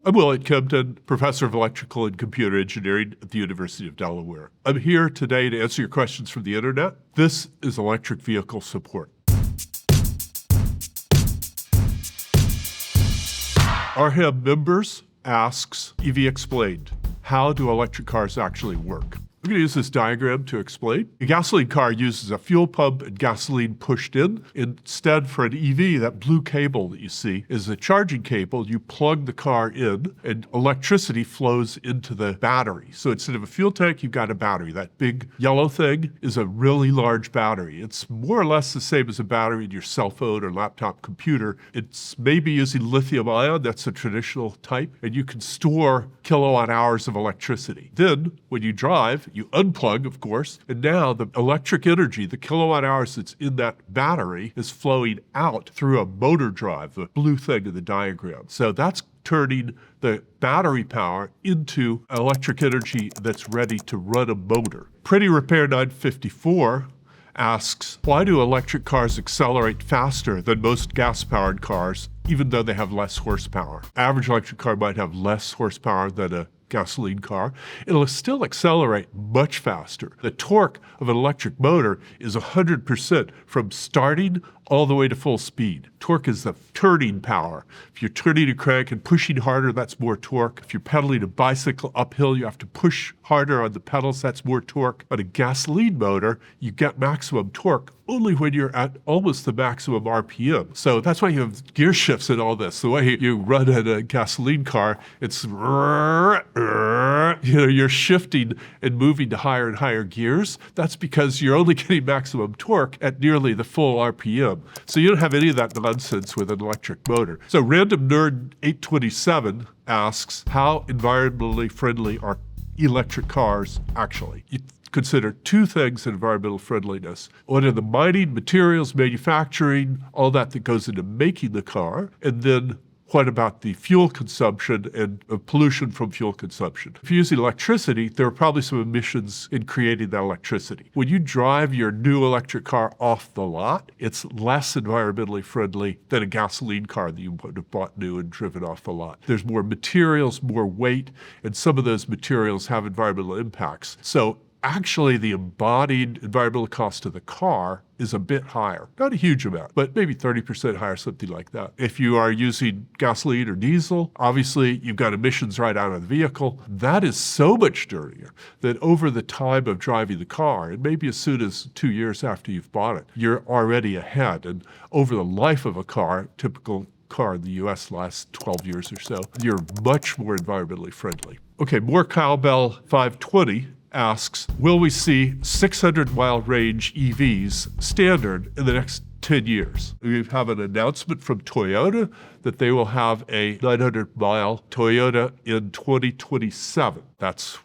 I'm Willett Kempton, professor of electrical and computer engineering at the University of Delaware. I'm here today to answer your questions from the internet. This is electric vehicle support. Our HEM members asks, EV Explained, how do electric cars actually work? I'm going to use this diagram to explain. A gasoline car uses a fuel pump and gasoline pushed in. Instead, for an EV, that blue cable that you see is a charging cable. You plug the car in and electricity flows into the battery. So instead of a fuel tank, you've got a battery. That big yellow thing is a really large battery. It's more or less the same as a battery in your cell phone or laptop computer. It's maybe using lithium ion, that's a traditional type, and you can store kilowatt hours of electricity. Then, when you drive, you unplug, of course, and now the electric energy, the kilowatt hours that's in that battery, is flowing out through a motor drive, the blue thing in the diagram. So that's turning the battery power into electric energy that's ready to run a motor. Pretty Repair 954 asks, why do electric cars accelerate faster than most gas-powered cars, even though they have less horsepower? Average electric car might have less horsepower than a gasoline car. It'll still accelerate much faster. The torque of an electric motor is 100% from starting all the way to full speed. Torque is the turning power. If you're turning a crank and pushing harder, that's more torque. If you're pedaling a bicycle uphill, you have to push harder on the pedals, that's more torque. On a gasoline motor, you get maximum torque only when you're at almost the maximum RPM. So that's why you have gear shifts and all this. The way you run in a gasoline car, it's you're shifting and moving to higher and higher gears. That's because you're only getting maximum torque at nearly the full RPM. So you don't have any of that nonsense with an electric motor. So Random Nerd 827 asks, how environmentally friendly are electric cars actually? You consider two things in environmental friendliness. What are the mining, materials, manufacturing, all that goes into making the car, and then what about the fuel consumption and pollution from fuel consumption? If you're using electricity, there are probably some emissions in creating that electricity. When you drive your new electric car off the lot, it's less environmentally friendly than a gasoline car that you would have bought new and driven off the lot. There's more materials, more weight, and some of those materials have environmental impacts. So actually, the embodied environmental cost of the car is a bit higher. Not a huge amount, but maybe 30% higher, something like that. If you are using gasoline or diesel, obviously you've got emissions right out of the vehicle. That is so much dirtier that over the time of driving the car, and maybe as soon as 2 years after you've bought it, you're already ahead. And over the life of a car, typical car in the US lasts 12 years or so, you're much more environmentally friendly. Okay, more Cowbell 520 asks, will we see 600-mile range EVs standard in the next 10 years? We have an announcement from Toyota that they will have a 900-mile Toyota in 2027. That's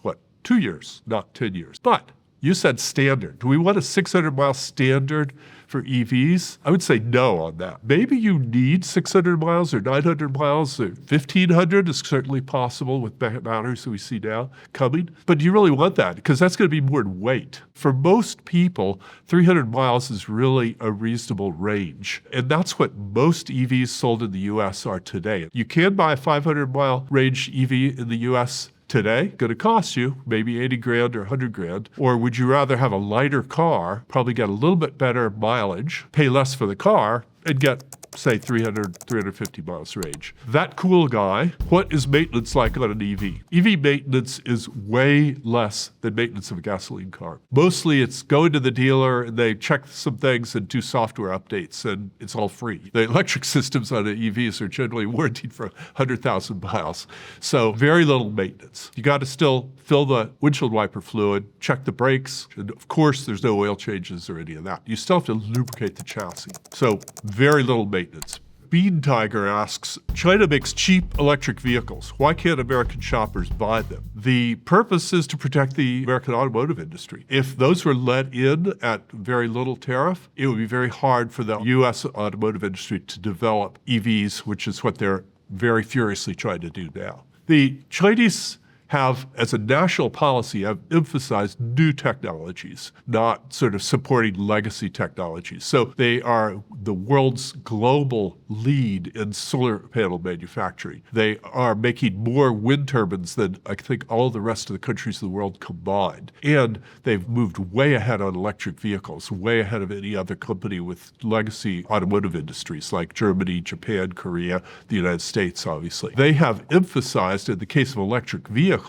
2 years, not 10 years. But you said standard. Do we want a 600-mile standard for EVs? I would say no on that. Maybe you need 600 miles or 900 miles or 1,500 is certainly possible with batteries that we see now coming. But do you really want that? Because that's going to be more weight. For most people, 300 miles is really a reasonable range. And that's what most EVs sold in the US are today. You can buy a 500-mile range EV in the US today, going to cost you maybe 80 grand or 100 grand. Or would you rather have a lighter car, probably get a little bit better mileage, pay less for the car, and get, say, 300, 350 miles range? That cool guy, what is maintenance like on an EV? EV maintenance is way less than maintenance of a gasoline car. Mostly it's going to the dealer and they check some things and do software updates and it's all free. The electric systems on the EVs are generally warranted for 100,000 miles. So very little maintenance. You got to still fill the windshield wiper fluid, check the brakes, and of course there's no oil changes or any of that. You still have to lubricate the chassis. So very little maintenance. Bean Tiger asks, China makes cheap electric vehicles. Why can't American shoppers buy them? The purpose is to protect the American automotive industry. If those were let in at very little tariff, it would be very hard for the US automotive industry to develop EVs, which is what they're very furiously trying to do now. The Chinese have, as a national policy, have emphasized new technologies, not sort of supporting legacy technologies. So they are the world's global lead in solar panel manufacturing. They are making more wind turbines than I think all the rest of the countries of the world combined. And they've moved way ahead on electric vehicles, way ahead of any other company with legacy automotive industries like Germany, Japan, Korea, the United States, obviously. They have emphasized, in the case of electric vehicles,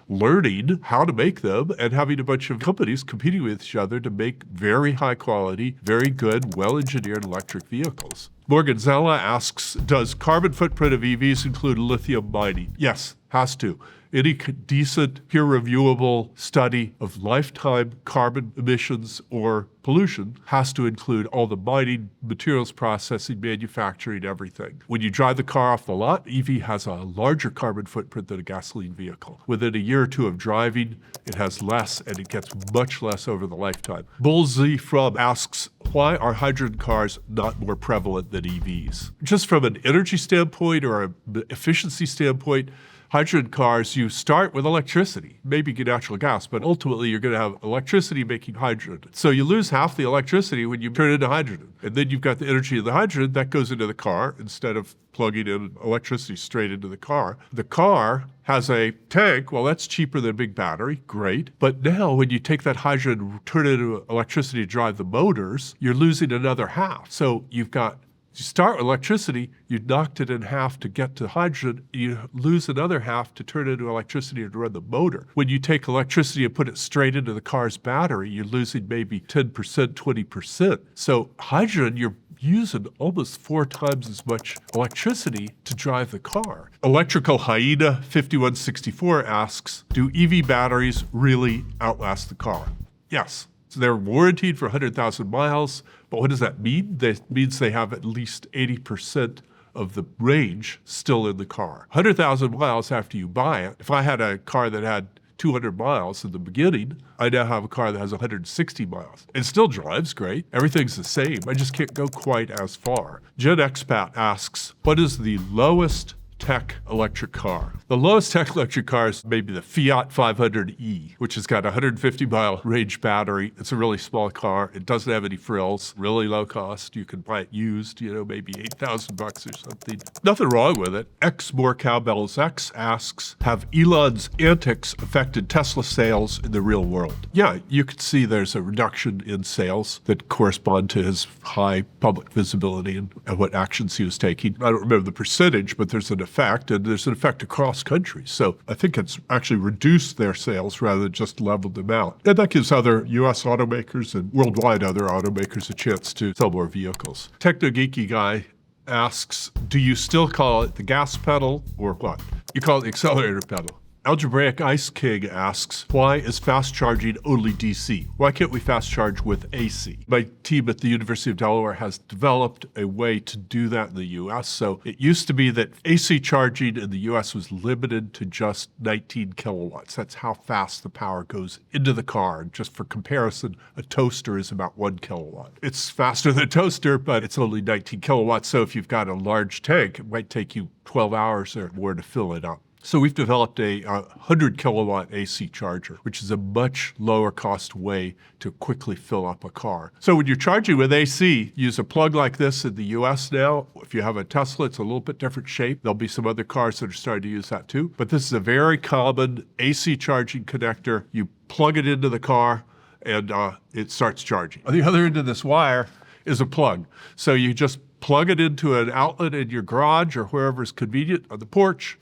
learning how to make them and having a bunch of companies competing with each other to make very high quality, very good, well-engineered electric vehicles. Morgan Zella asks, does carbon footprint of EVs include lithium mining? Yes, has to. Any decent, peer-reviewable study of lifetime carbon emissions or pollution has to include all the mining, materials processing, manufacturing, everything. When you drive the car off the lot, EV has a larger carbon footprint than a gasoline vehicle. Within a year or two of driving, it has less, and it gets much less over the lifetime. Bull Z From asks, why are hydrogen cars not more prevalent than EVs? Just from an energy standpoint or an efficiency standpoint, hydrogen cars, you start with electricity, maybe get natural gas, but ultimately you're going to have electricity making hydrogen. So you lose half the electricity when you turn it into hydrogen. And then you've got the energy of the hydrogen that goes into the car instead of plugging in electricity straight into the car. The car has a tank. Well, that's cheaper than a big battery. Great. But now when you take that hydrogen, turn it into electricity to drive the motors, you're losing another half. So you've got you start with electricity, you knocked it in half to get to hydrogen, you lose another half to turn it into electricity to run the motor. When you take electricity and put it straight into the car's battery, you're losing maybe 10%, 20%. So hydrogen, you're using almost 4 times as much electricity to drive the car. Electrical Hyena 5164 asks, do EV batteries really outlast the car? Yes. So they're warranted for 100,000 miles, but what does that mean? That means they have at least 80% of the range still in the car. 100,000 miles after you buy it. If I had a car that had 200 miles in the beginning, I now have a car that has 160 miles. It still drives great. Everything's the same. I just can't go quite as far. Gen Expat asks, what is the lowest tech electric car? The lowest tech electric car is maybe the Fiat 500e, which has got a 150-mile range battery. It's a really small car. It doesn't have any frills, really low cost. You can buy it used, maybe $8,000 or something. Nothing wrong with it. X More Cowbells X asks, have Elon's antics affected Tesla sales in the real world? Yeah, you could see there's a reduction in sales that correspond to his high public visibility and what actions he was taking. I don't remember the percentage, but there's an effect, and there's an effect across countries. So I think it's actually reduced their sales rather than just leveled them out. And that gives other U.S. automakers and worldwide other automakers a chance to sell more vehicles. Techno Geeky Guy asks, do you still call it the gas pedal or what? You call it the accelerator pedal. Algebraic Ice King asks, why is fast charging only DC? Why can't we fast charge with AC? My team at the University of Delaware has developed a way to do that in the US. So it used to be that AC charging in the US was limited to just 19 kilowatts. That's how fast the power goes into the car. And just for comparison, a toaster is about 1 kilowatt. It's faster than a toaster, but it's only 19 kilowatts. So if you've got a large tank, it might take you 12 hours or more to fill it up. So we've developed a 100 kilowatt AC charger, which is a much lower cost way to quickly fill up a car. So when you're charging with AC, use a plug like this in the US now. If you have a Tesla, it's a little bit different shape. There'll be some other cars that are starting to use that too. But this is a very common AC charging connector. You plug it into the car and it starts charging. On the other end of this wire is a plug. So you just plug it into an outlet in your garage or wherever is convenient, on the porch.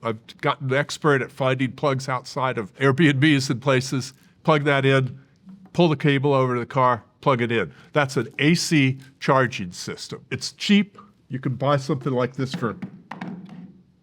I've gotten an expert at finding plugs outside of Airbnbs and places. Plug that in, pull the cable over to the car, plug it in. That's an AC charging system. It's cheap. You can buy something like this for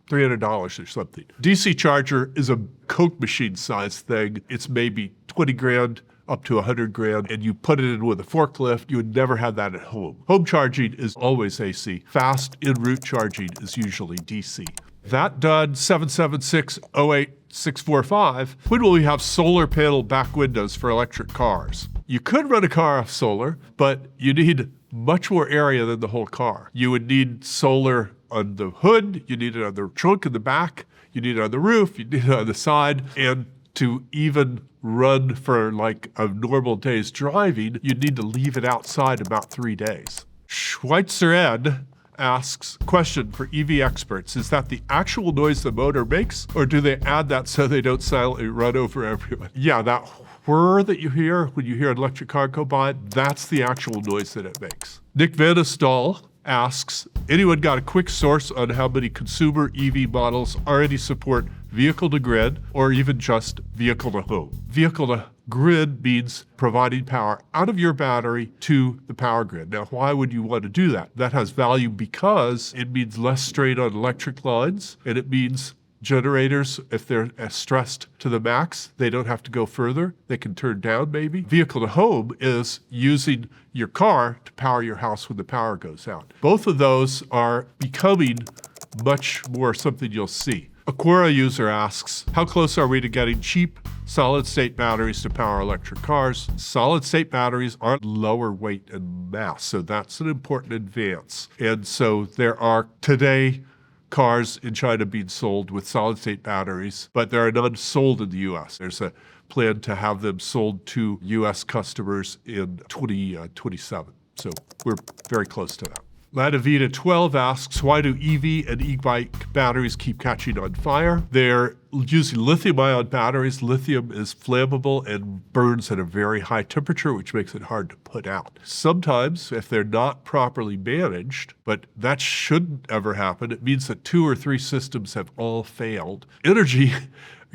$300 or something. DC charger is a Coke machine size thing. It's maybe 20 grand up to 100 grand, and you put it in with a forklift. You would never have that at home. Home charging is always AC. Fast en route charging is usually DC. That done, 776-08645. When will we have solar panel back windows for electric cars? You could run a car off solar, but you need much more area than the whole car. You would need solar on the hood, you need it on the trunk in the back, you need it on the roof, you need it on the side, and to even run for like a normal day's driving, you need to leave it outside about 3 days. Schweitzer Ed asks, question for EV experts, is that the actual noise the motor makes, or do they add that so they don't silently run over everyone? Yeah, that whirr that you hear when you hear an electric car go by, that's the actual noise that it makes. Nick Van Estall asks, anyone got a quick source on how many consumer EV models already support vehicle to grid or even just vehicle to home? Vehicle to grid means providing power out of your battery to the power grid. Now, why would you want to do that? That has value because it means less strain on electric lines, and it means generators, if they're stressed to the max, they don't have to go further. They can turn down maybe. Vehicle to home is using your car to power your house when the power goes out. Both of those are becoming much more something you'll see. A Quora user asks, how close are we to getting cheap solid-state batteries to power electric cars? Solid-state batteries are lower weight and mass, so that's an important advance. And so there are today cars in China being sold with solid-state batteries, but there are none sold in the US. There's a plan to have them sold to US customers in 2027. So we're very close to that. Ladavita 12 asks, why do EV and e-bike batteries keep catching on fire? They're using lithium-ion batteries. Lithium is flammable and burns at a very high temperature, which makes it hard to put out. Sometimes, if they're not properly managed, but that shouldn't ever happen, it means that 2 or 3 systems have all failed. Energy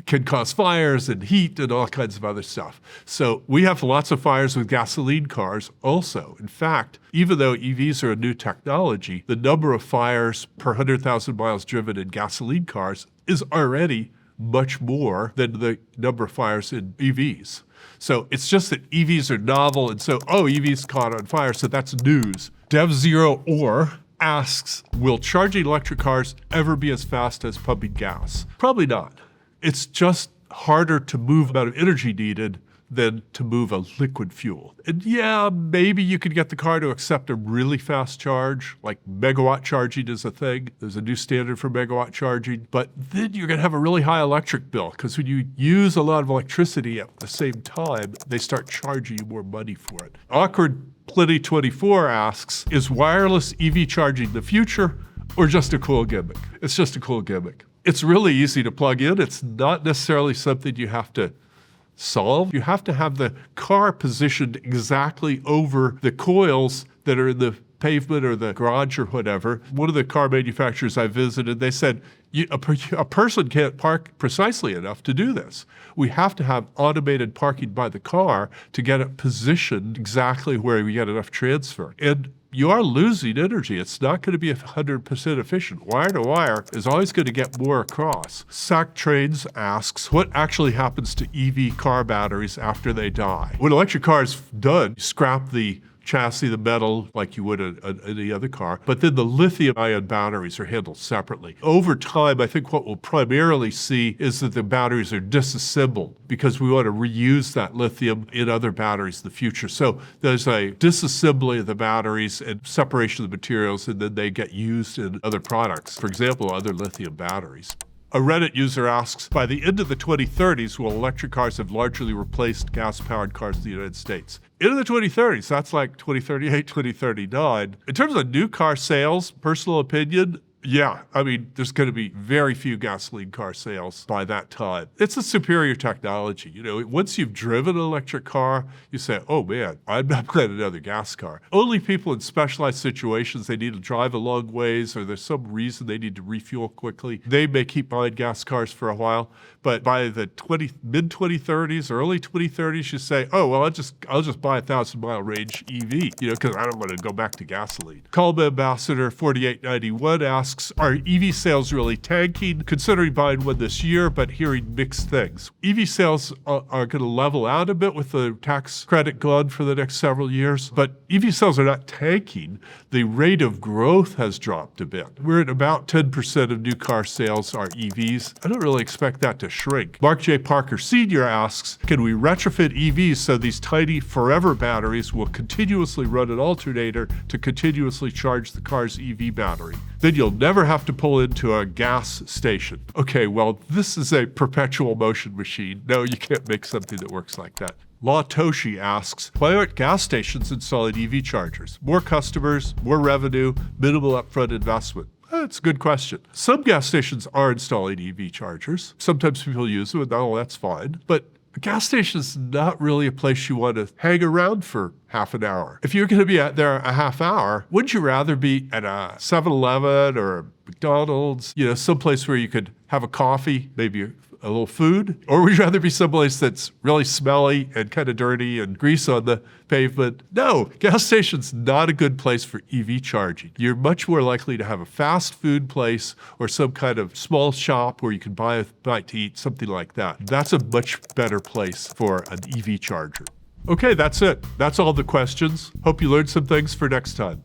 can cause fires and heat and all kinds of other stuff. So we have lots of fires with gasoline cars also. In fact, even though EVs are a new technology, the number of fires per 100,000 miles driven in gasoline cars is already much more than the number of fires in EVs. So it's just that EVs are novel, and so, EVs caught on fire, so that's news. Dev0or asks, will charging electric cars ever be as fast as pumping gas? Probably not. It's just harder to move the amount of energy needed than to move a liquid fuel. And yeah, maybe you could get the car to accept a really fast charge, like megawatt charging is a thing. There's a new standard for megawatt charging, but then you're gonna have a really high electric bill because when you use a lot of electricity at the same time, they start charging you more money for it. Awkward Plenty 24 asks, is wireless EV charging the future or just a cool gimmick? It's just a cool gimmick. It's really easy to plug in. It's not necessarily something you have to solve. You have to have the car positioned exactly over the coils that are in the pavement or the garage or whatever. One of the car manufacturers I visited, they said, a person can't park precisely enough to do this. We have to have automated parking by the car to get it positioned exactly where we get enough transfer. And you are losing energy. It's not going to be 100% efficient. Wire to wire is always going to get more across. Sack Trains asks, what actually happens to EV car batteries after they die? When an electric car is done, you scrap the chassis, the metal, like you would any other car, but then the lithium-ion batteries are handled separately. Over time, I think what we'll primarily see is that the batteries are disassembled because we want to reuse that lithium in other batteries in the future. So there's a disassembly of the batteries and separation of the materials, and then they get used in other products. For example, other lithium batteries. A Reddit user asks, by the end of the 2030s, will electric cars have largely replaced gas-powered cars in the United States? Into the 2030s, that's like 2038, 2039. In terms of new car sales, personal opinion, yeah, I mean, there's going to be very few gasoline car sales by that time. It's a superior technology. You know, once you've driven an electric car, you say, oh man, I'm not getting another gas car. Only people in specialized situations, they need to drive a long ways or there's some reason they need to refuel quickly, they may keep buying gas cars for a while. But by the mid-2030s, early 2030s, you say, oh, well, I'll just buy a 1,000-mile range EV, you know, because I don't want to go back to gasoline. Calm Ambassador 4891 asks, are EV sales really tanking? Considering buying one this year, but hearing mixed things. EV sales are going to level out a bit with the tax credit gone for the next several years, but EV sales are not tanking. The rate of growth has dropped a bit. We're at about 10% of new car sales are EVs. I don't really expect that to shrink. Mark J. Parker Sr. asks, can we retrofit EVs so these tiny forever batteries will continuously run an alternator to continuously charge the car's EV battery? Then you'll never have to pull into a gas station. Okay, well, this is a perpetual motion machine. No, you can't make something that works like that. La Toshi asks, why aren't gas stations installing EV chargers? More customers, more revenue, minimal upfront investment. That's a good question. Some gas stations are installing EV chargers. Sometimes people use them, and that's fine. But a gas station is not really a place you want to hang around for half an hour. If you're going to be out there a half hour, wouldn't you rather be at a 7-Eleven or a McDonald's, someplace where you could have a coffee, maybe a little food? Or would you rather be someplace that's really smelly and kind of dirty and grease on the pavement? No, gas station's not a good place for EV charging. You're much more likely to have a fast food place or some kind of small shop where you can buy a bite to eat, something like that. That's a much better place for an EV charger. Okay, that's it. That's all the questions. Hope you learned some things for next time.